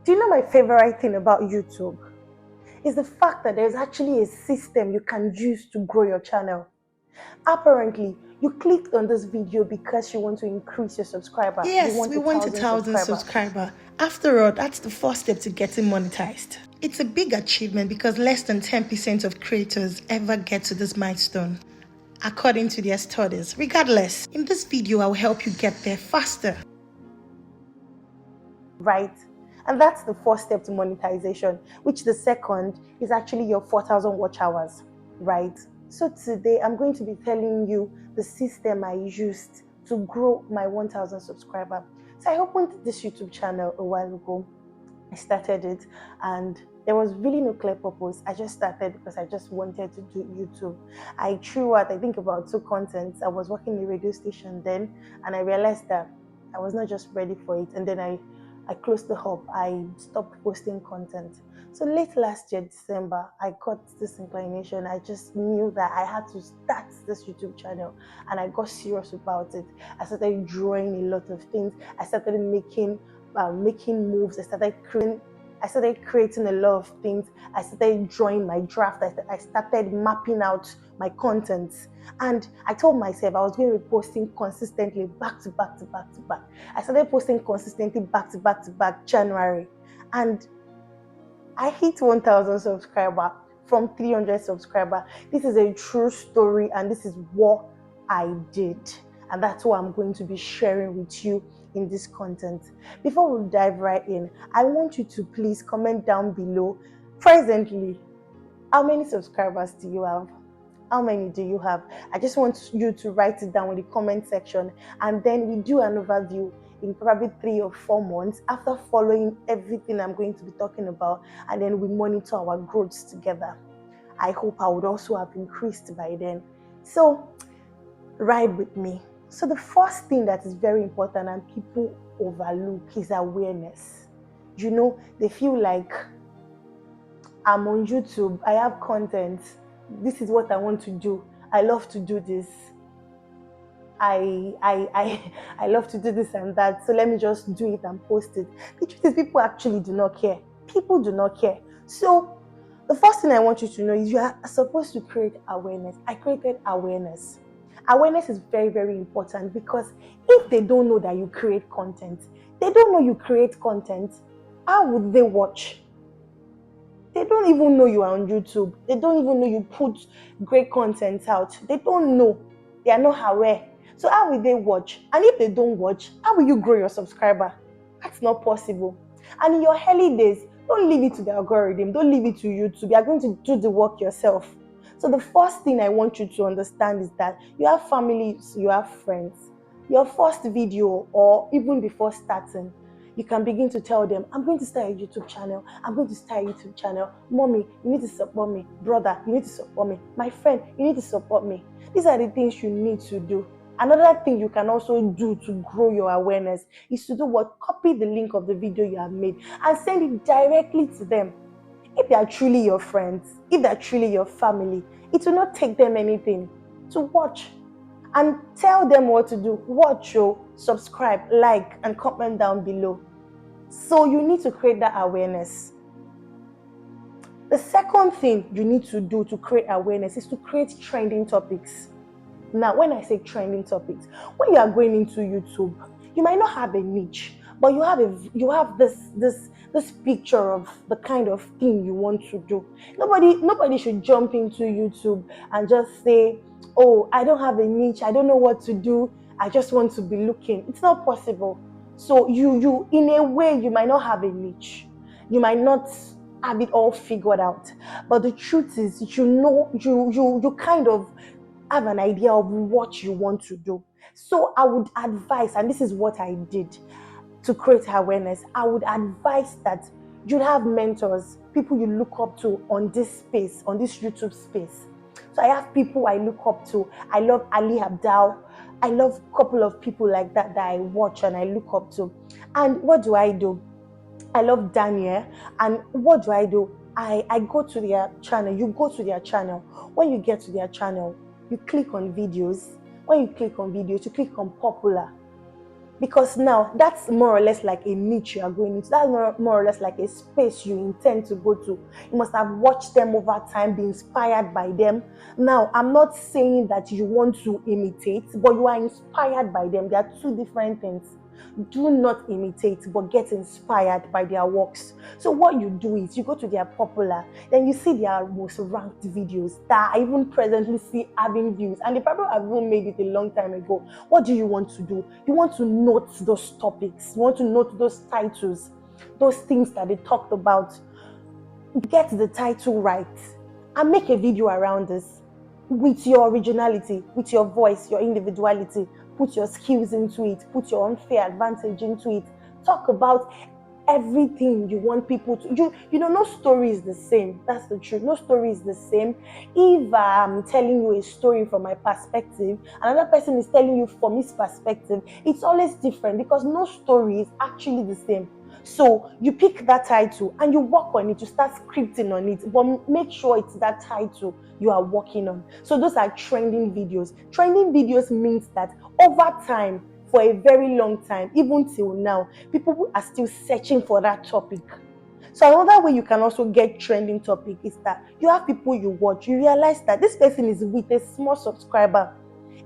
Do you know my favorite thing about YouTube? Is the fact that there's actually a system you can use to grow your channel. Apparently, you clicked on this video because you want to increase your subscriber. You Yes, want we want 1,000 1,000 subscriber. subscriber. After all, that's the first step to getting monetized. It's a big achievement because less than 10% of creators ever get to this milestone, according to their studies. Regardless, in this video, I'll help you get there faster. Right? And that's the first step to monetization, which the second is actually your 4,000 watch hours, right? So today I'm going to be telling you the system I used to grow my 1,000 subscriber. So I opened this YouTube channel a while ago. I started it and there was really no clear purpose. I just started because I just wanted to do YouTube. I threw out, I think, about 2 contents. I was working in a radio station then, and I realized that I was not just ready for it. And then I closed the hub. I stopped posting content. So late last year, December, I got this inclination. I just knew that I had to start this YouTube channel, and I got serious about it. I started drawing a lot of things. I started making moves. I started creating a lot of things. I started drawing my draft. I started mapping out my contents. And I told myself I was going to be posting consistently back to back to back to back. I started posting consistently back to back to back January. And I hit 1,000 subscriber from 300 subscriber. This is a true story and this is what I did. And that's what I'm going to be sharing with you in this content. Before we dive right in, I want you to please comment down below. Presently, how many subscribers do you have? How many do you have? I just want you to write it down in the comment section, and then we do an overview in probably 3 or 4 months after following everything I'm going to be talking about, and then we monitor our growths together. I hope I would also have increased by then. So ride with me. So the first thing that is very important and people overlook is awareness. You know, they feel like I'm on YouTube, I have content, this is what I want to do, I love to do this, I love to do this and that, so let me just do it and post it. The truth is, people actually do not care. People do not care. So the first thing I want you to know is you are supposed to create awareness. I created awareness. Awareness is very, very important, because if they don't know that you create content, they don't know you create content, how would they watch? They don't even know you are on YouTube. They don't even know you put great content out. They don't know. They are not aware. So how will they watch? And if they don't watch, how will you grow your subscriber? That's not possible. And in your early days, don't leave it to the algorithm. Don't leave it to YouTube. You are going to do the work yourself. So the first thing I want you to understand is that you have families, you have friends. Your first video, or even before starting, you can begin to tell them, I'm going to start a YouTube channel. I'm going to start a YouTube channel. Mommy, you need to support me. Brother, you need to support me. My friend, you need to support me. These are the things you need to do. Another thing you can also do to grow your awareness is to do what? Copy the link of the video you have made and send it directly to them. If they are truly your friends, if they are truly your family, it will not take them anything to watch. And tell them what to do. Watch, subscribe, like, and comment down below. So you need to create that awareness. The second thing you need to do to create awareness is to create trending topics. Now, when I say trending topics, when you are going into YouTube, you might not have a niche, but you have this picture of the kind of thing you want to do. Nobody should jump into YouTube and just say, oh, I don't have a niche, I don't know what to do, I just want to be looking. It's not possible. So you in a way, you might not have a niche, you might not have it all figured out, but the truth is, you kind of have an idea of what you want to do. So I would advise, and this is what I did to create awareness, I would advise that you'd have mentors, people you look up to on this space, on this YouTube space. So I have people I look up to. I love Ali Abdal. I love a couple of people like that I watch and I look up to. And what do? I love Daniel. And what do? I go to their channel. You go to their channel. When you get to their channel, you click on videos. When you click on videos, you click on popular. Because now that's more or less like a niche you are going into. That's more or less like a space you intend to go to. You must have watched them over time, be inspired by them. Now, I'm not saying that you want to imitate, but you are inspired by them. They are two different things. Do not imitate, but get inspired by their works. So what you do is you go to their popular, then you see their most ranked videos that I even presently see having views, and they probably have even made it a long time ago. What do you want to do? You want to note those topics. You want to note those titles, those things that they talked about. Get the title right and make a video around this with your originality, with your voice, your individuality. Put your skills into it, put your unfair advantage into it. Talk about everything you want people to no story is the same. That's the truth. No story is the same. If I'm telling you a story from my perspective, another person is telling you from his perspective, it's always different because no story is actually the same. So you pick that title and you work on it, you start scripting on it, but make sure it's that title you are working on. So those are trending videos. Trending videos means that over time, for a very long time, even till now, people are still searching for that topic. So another way you can also get trending topic is that you have people you watch, you realize that this person is with a small subscriber,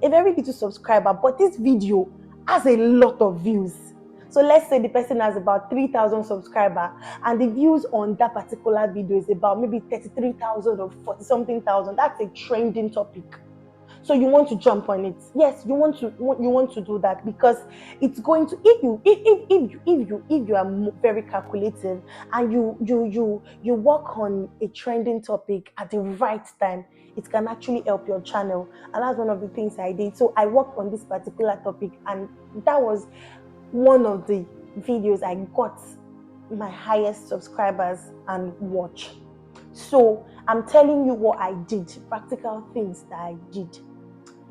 a very little subscriber, but this video has a lot of views. So let's say the person has about 3,000 subscribers and the views on that particular video is about maybe 33,000 or 40 something thousand. That's a trending topic. So you want to jump on it. Yes, you want to do that because it's going to, if you are very calculative and you work on a trending topic at the right time, it can actually help your channel. And that's one of the things I did. So I worked on this particular topic, and that was one of the videos I got my highest subscribers and watch. So I'm telling you what I did, practical things that I did.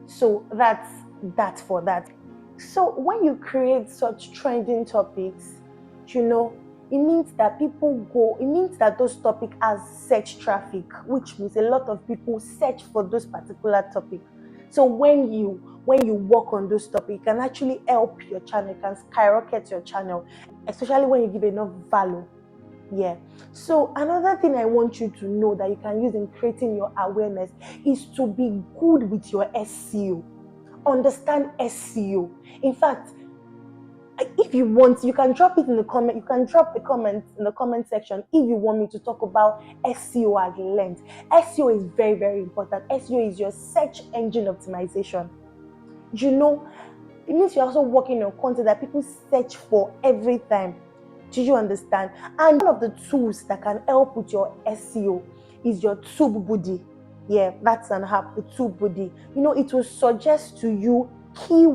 So that's that for that. So when you create such trending topics, it means that it means that those topics has search traffic, which means a lot of people search for those particular topics. So when you work on those topics, it can actually help your channel, it can skyrocket your channel, especially when you give enough value. Yeah. So another thing I want you to know that you can use in creating your awareness is to be good with your SEO. Understand SEO. In fact, if you want, you can drop it in the comment. You can drop a comment in the comment section if you want me to talk about SEO at length. SEO is very, very important. SEO is your search engine optimization. It means you're also working on content that people search for every time. Do you understand? And one of the tools that can help with your SEO is your TubeBuddy. Yeah, that's an app, the TubeBuddy. It will suggest to you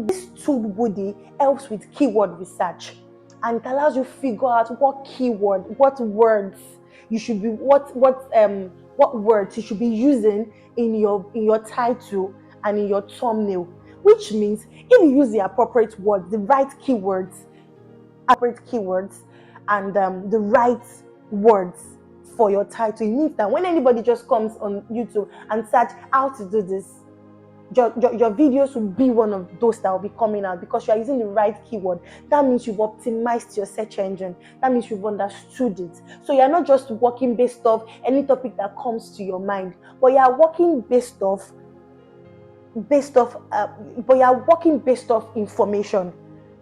this TubeBuddy helps with keyword research, and it allows you to figure out what keyword, what words you should be, what words you should be using in your title and in your thumbnail. Which means if you use the appropriate words, the right keywords, and the right words for your title, it means that when anybody just comes on YouTube and search how to do this, your videos will be one of those that will be coming out because you are using the right keyword. That means you've optimized your search engine. That means you've understood it. So you're not just working based off any topic that comes to your mind, but you are working based off information.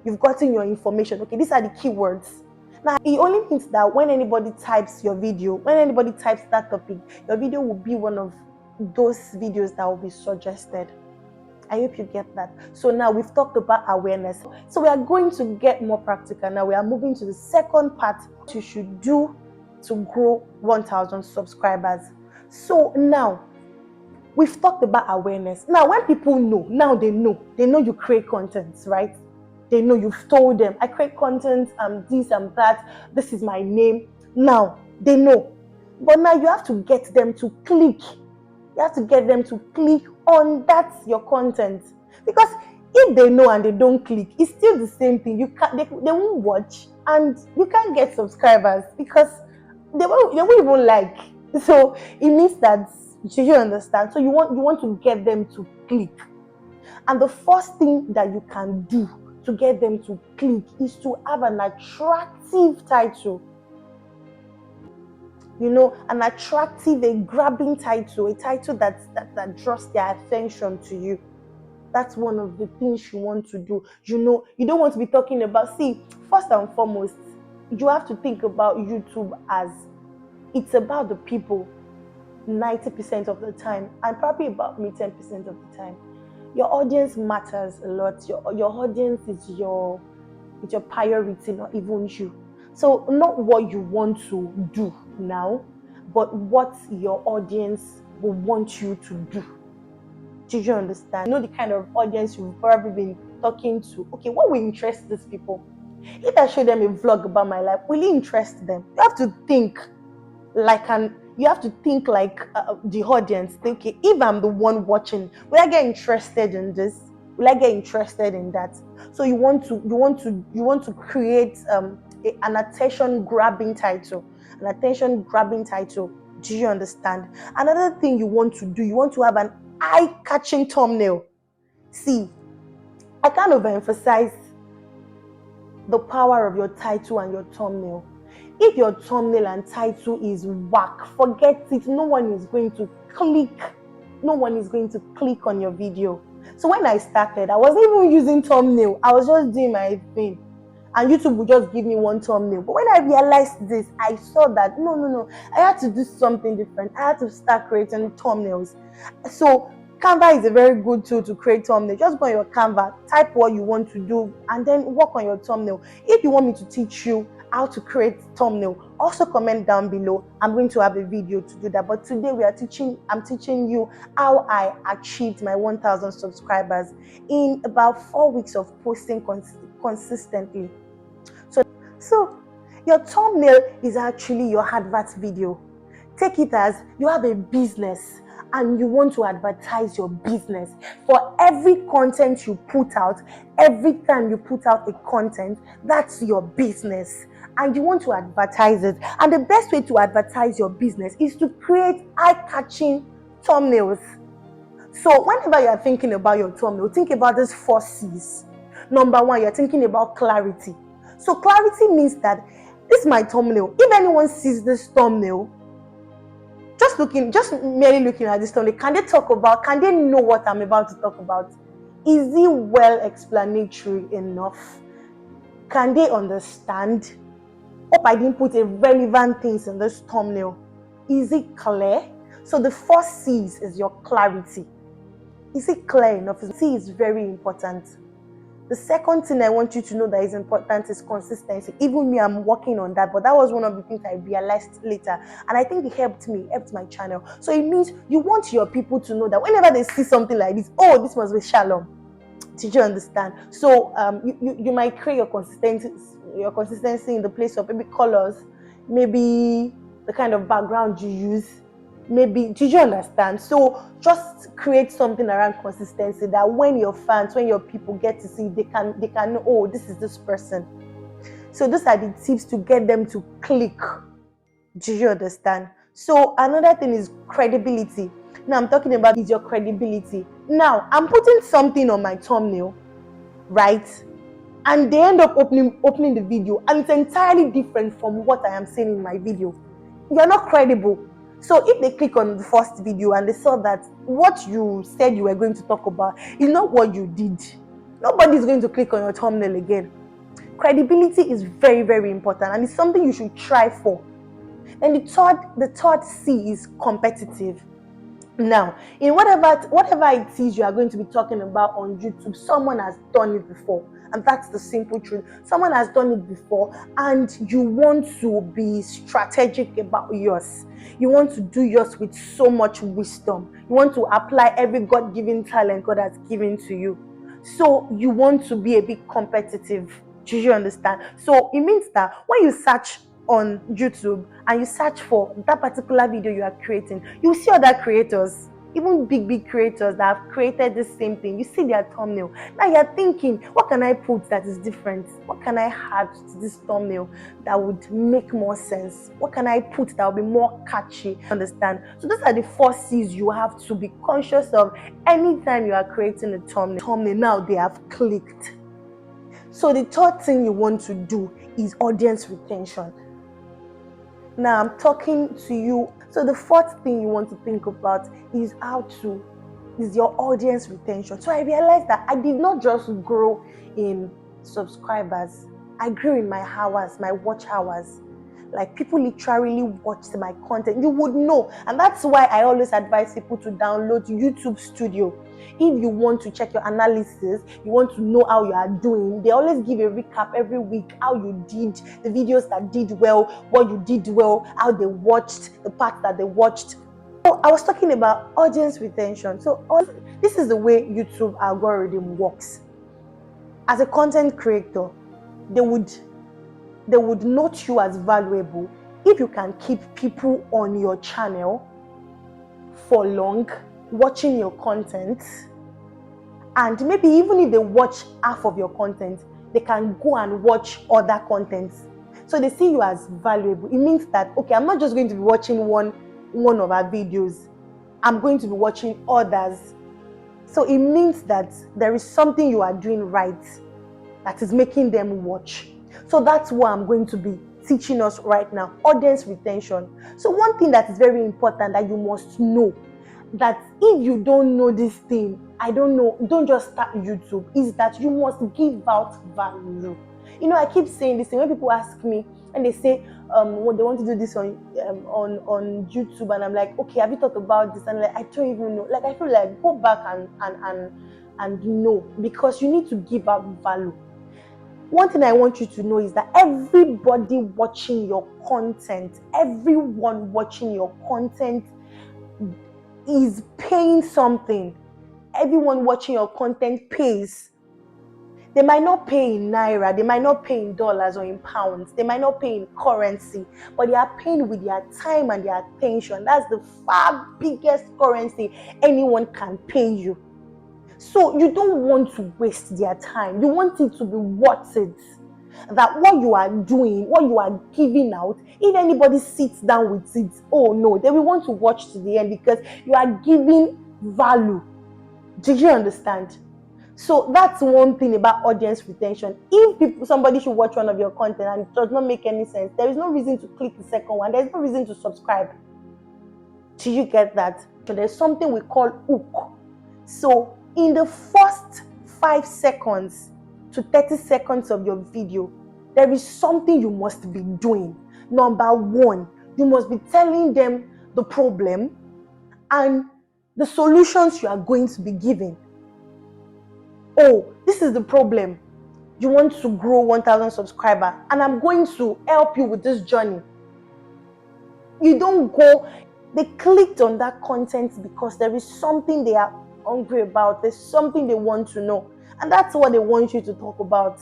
You've gotten your information. Okay, these are the keywords. Now, it only means that when anybody types your video, when anybody types that topic, your video will be one of those videos that will be suggested. I hope you get that. So now we've talked about awareness. So we are going to get more practical. Now we are moving to the second part you should do to grow 1,000 subscribers. So now we've talked about awareness. Now when people know, now they know you create content, right? They know you've told them, I create content, this and that, this is my name. Now they know. But now you have to get them to click. You have to get them to click on that, your content. Because if they know and they don't click, it's still the same thing. They won't watch and you can't get subscribers because they won't even like. So it means that, do you understand? So you want to get them to click. And the first thing that you can do to get them to click is to have an attractive title. An attractive, a grabbing title, a title that draws their attention to you. That's one of the things you want to do. You don't want to be talking about, first and foremost, you have to think about YouTube as it's about the people 90% of the time, and probably about me 10% of the time. Your audience matters a lot. Your audience is your priority, not even you. So not what you want to do now, but what your audience will want you to do. Do you understand? The kind of audience you've probably been talking to. Okay, what will interest these people? If I show them a vlog about my life, will it interest them? You have to think like the audience. Okay, if I'm the one watching, will I get interested in this? Will I get interested in that? So you want to create an attention grabbing title. Do you understand? Another thing you want to do, you want to have an eye-catching thumbnail. See, I can't overemphasize the power of your title and your thumbnail. If your thumbnail and title is whack, forget it. No one is going to click on your video. So when I started, I wasn't even using thumbnail. I was just doing my thing. And YouTube would just give me one thumbnail. But when I realized this, I saw that no, I had to do something different. I had to start creating thumbnails. So Canva is a very good tool to create thumbnail. Just go on your Canva, type what you want to do, and then work on your thumbnail. If you want me to teach you how to create thumbnail, also comment down below. I'm going to have a video to do that. But today I'm teaching you how I achieved my 1,000 subscribers in about 4 weeks of posting consistently. So your thumbnail is actually your advert video. Take it as you have a business and you want to advertise your business. For every content you put out, every time you put out a content, that's your business. And you want to advertise it. And the best way to advertise your business is to create eye-catching thumbnails. So whenever you're thinking about your thumbnail, think about these 4 C's. Number 1, you're thinking about clarity. So clarity means that this is my thumbnail. If anyone sees this thumbnail, just merely looking at this thumbnail, can they know what I'm about to talk about? Is it well explanatory enough? Can they understand? Hope I didn't put irrelevant things in this thumbnail. Is it clear? So the 4 C's is your clarity. Is it clear enough? C is very important. The second thing I want you to know that is important is consistency. Even me, I'm working on that, but that was one of the things I realized later. And I think it helped my channel. So it means you want your people to know that whenever they see something like this, oh, this must be Shalom. Did you understand? So you might create your consistency in the place of maybe colors, maybe the kind of background you use. Maybe, did you understand? So just create something around consistency that when your people get to see, they can know, oh, this is this person. So those are the tips to get them to click. Do you understand? So another thing is credibility. Now I'm talking about is your credibility. Now I'm putting something on my thumbnail, right? And they end up opening the video, and it's entirely different from what I am saying in my video. You're not credible. So if they click on the first video and they saw that what you said you were going to talk about is not what you did, nobody's going to click on your thumbnail again. Credibility is very, very important, and it's something you should try for. And the third C is competitive. Now, in whatever it is you are going to be talking about on YouTube, someone has done it before. And that's the simple truth. Someone has done it before, and you want to be strategic about yours. You want to do yours with so much wisdom. You want to apply every God-given talent God has given to you. So you want to be a bit competitive. Do you understand? So it means that when you search on YouTube and you search for that particular video you are creating, you see other creators, even big creators that have created the same thing. You see their thumbnail. Now you're thinking, what can I put that is different? What can I add to this thumbnail that would make more sense? What can I put that will be more catchy? Understand? So those are the 4 C's you have to be conscious of anytime you are creating a thumbnail. Now they have clicked. So the third thing you want to do is audience retention. Now I'm talking to you. So the fourth thing you want to think about is your audience retention. So I realized that I did not just grow in subscribers. I grew in my hours, my watch hours. Like, people literally watched my content. You would know. And that's why I always advise people to download YouTube Studio. If you want to check your analysis, you want to know how you are doing, they always give a recap every week, how you did, the videos that did well, what you did well, how they watched, the part that they watched. So I was talking about audience retention. So this is the way YouTube algorithm works. As a content creator, they would note you as valuable if you can keep people on your channel for long, watching your content. And maybe even if they watch half of your content, they can go and watch other contents. So they see you as valuable. It means that, okay, I'm not just going to be watching one of our videos. I'm going to be watching others. So it means that there is something you are doing right that is making them watch. So that's what I'm going to be teaching us right now, audience retention. So one thing that is very important that you must know, that if you don't know this thing, don't just start YouTube, is that you must give out value. I keep saying this thing when people ask me and they say when they want to do this on YouTube, and I'm like, okay, have you thought about this? And like, I don't even know. Like, I feel like go back and know, because you need to give out value. One thing I want you to know is that everybody watching your content, everyone watching your content is paying something. Everyone watching your content pays. They might not pay in naira, they might not pay in dollars or in pounds, they might not pay in currency, but they are paying with their time and their attention. That's the far biggest currency anyone can pay you. So you don't want to waste their time. You want it to be worth it. That what you are doing, what you are giving out, if anybody sits down with it, oh no, they will want to watch to the end, because you are giving value. Do you understand? So that's one thing about audience retention. If somebody should watch one of your content and it does not make any sense, there is no reason to click the second one. There is no reason to subscribe. Do you get that? So there's something we call hook. So in the first 5 seconds to 30 seconds of your video, there is something you must be doing. Number one, you must be telling them the problem and the solutions you are going to be giving. Oh, this is the problem. You want to grow 1,000 subscribers, and I'm going to help you with this journey. You don't go, they clicked on that content because there is something they are hungry about. There's something they want to know, and that's what they want you to talk about.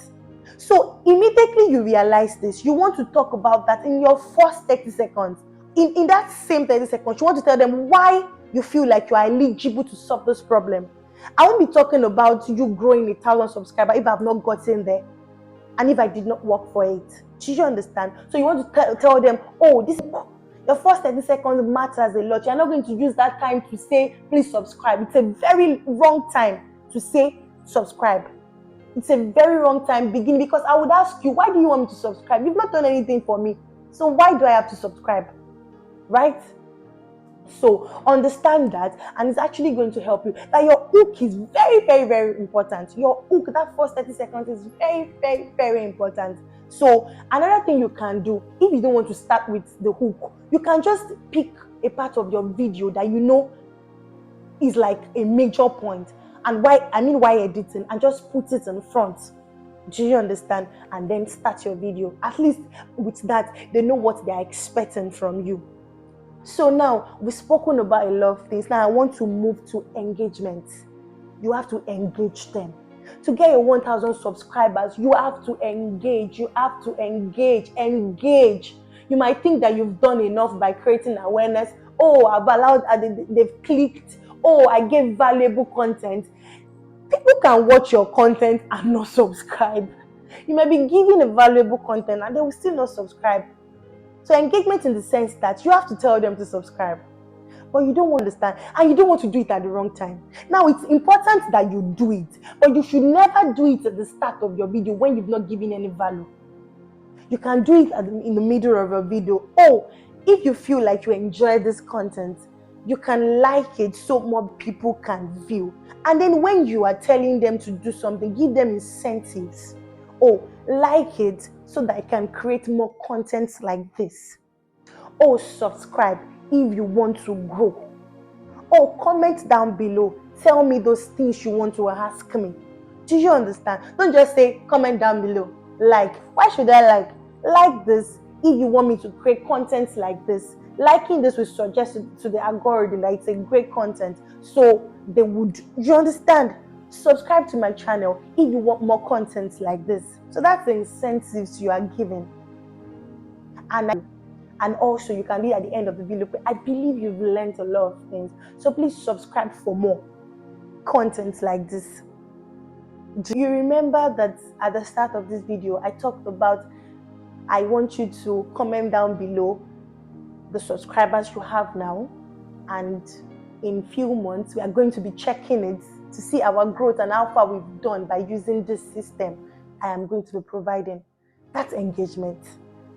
So immediately you realize this, you want to talk about that in your first 30 seconds. In that same 30 seconds, you want to tell them why you feel like you are eligible to solve this problem. I won't be talking about you growing 1,000 subscribers if I've not gotten there and if I did not work for it. Do you understand? So you want to tell them, oh, your first 30 seconds matters a lot. You're not going to use that time to say, please subscribe. It's a very wrong time to say subscribe. It's a very wrong time beginning, because I would ask you, why do you want me to subscribe? You've not done anything for me. So why do I have to subscribe? Right? So understand that, and it's actually going to help you. That your hook is very, very, very important. Your hook, that first 30 seconds is very, very, very important. So another thing you can do, if you don't want to start with the hook, you can just pick a part of your video that you know is like a major point, and why editing, and just put it in front. Do you understand? And then start your video. At least with that, they know what they are expecting from you. So now we've spoken about a lot of things. Now I want to move to engagement. You have to engage them. To get your 1,000 subscribers, you have to engage. You have to engage. Engage. You might think that you've done enough by creating awareness. Oh, I've allowed, they've clicked. Oh, I gave valuable content. People can watch your content and not subscribe. You might be giving a valuable content and they will still not subscribe. So engagement in the sense that you have to tell them to subscribe. but you don't understand, and you don't want to do it at the wrong time. Now, it's important that you do it, but you should never do it at the start of your video when you've not given any value. You can do it in the middle of a video. Oh, if you feel like you enjoy this content, you can like it so more people can view. And then when you are telling them to do something, give them incentives. Oh, like it so that I can create more content like this. Oh, subscribe if you want to grow. Oh, comment down below. Tell me those things you want to ask me. Do you understand? Don't just say comment down below. Like, why should I like? Like this if you want me to create content like this. Liking this will suggest to the algorithm that it's a great content. So they would, you understand? Subscribe to my channel if you want more content like this. So that's the incentives you are giving. And also, you can be at the end of the video. I believe you've learned a lot of things. So please subscribe for more content like this. Do you remember that at the start of this video, I talked about I want you to comment down below the subscribers you have now. And in few months, we are going to be checking it to see our growth and how far we've done by using this system I am going to be providing. That's engagement.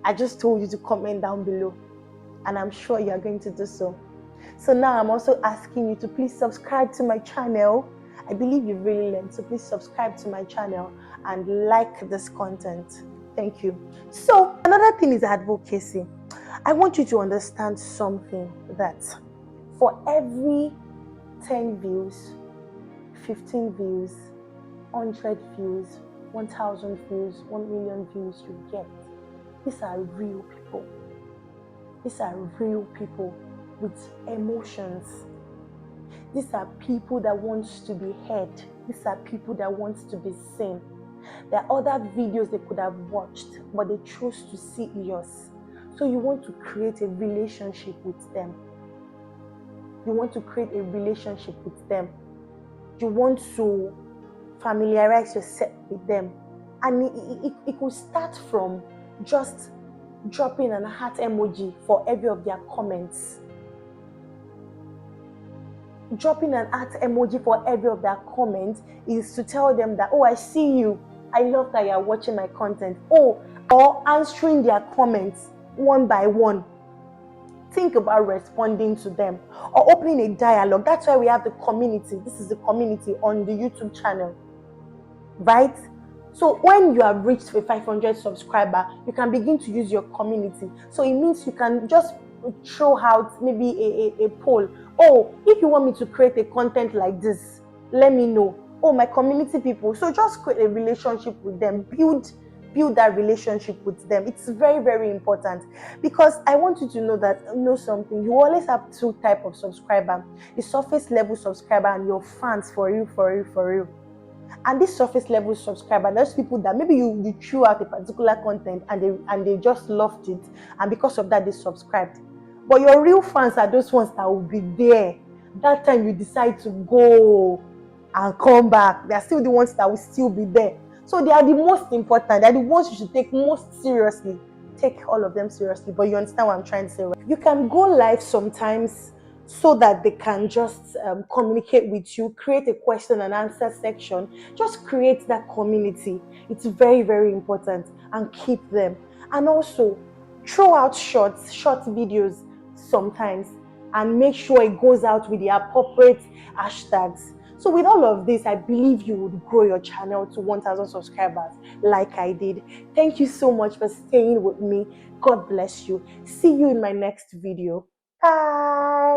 I just told you to comment down below, and I'm sure you are going to do so. So now I'm also asking you to please subscribe to my channel. I believe you've really learned, so please subscribe to my channel and like this content. Thank you. So another thing is advocacy. I want you to understand something, that for every 10 views, 15 views, 100 views, 1,000 views, 1 million views you get, these are real people. These are real people with emotions. These are people that want to be heard. These are people that want to be seen. There are other videos they could have watched, but they chose to see yours. So you want to create a relationship with them. You want to create a relationship with them. You want to familiarize yourself with them. And it could start from just dropping an heart emoji for every of their comments. Dropping an heart emoji for every of their comments is to tell them that, oh, I see you. I love that you are watching my content. Oh, or answering their comments one by one. Think about responding to them or opening a dialogue. That's why we have the community. This is the community on the YouTube channel, right? So when you have reached a 500 subscriber, you can begin to use your community. So it means you can just throw out maybe a poll. Oh, if you want me to create a content like this, let me know. Oh, my community people. So just create a relationship with them. Build that relationship with them. It's very, very important, because I want you to know something. You always have two types of subscriber: the surface level subscriber and your fans for you. And this surface level subscriber, there's people that maybe you threw out a particular content and they just loved it, and because of that they subscribed. But your real fans are those ones that will be there that time you decide to go and come back. They are still the ones that will still be there. So they are the most important. They are the ones you should take most seriously. Take all of them seriously. But you understand what I'm trying to say, right? You can go live sometimes so that they can just communicate with you. Create a question and answer section. Just create that community. It's very, very important, and keep them. And also throw out short videos sometimes, and make sure it goes out with the appropriate hashtags. So with all of this, I believe you would grow your channel to 1,000 subscribers like I did. Thank you so much for staying with me. God bless you. See you in my next video. Bye.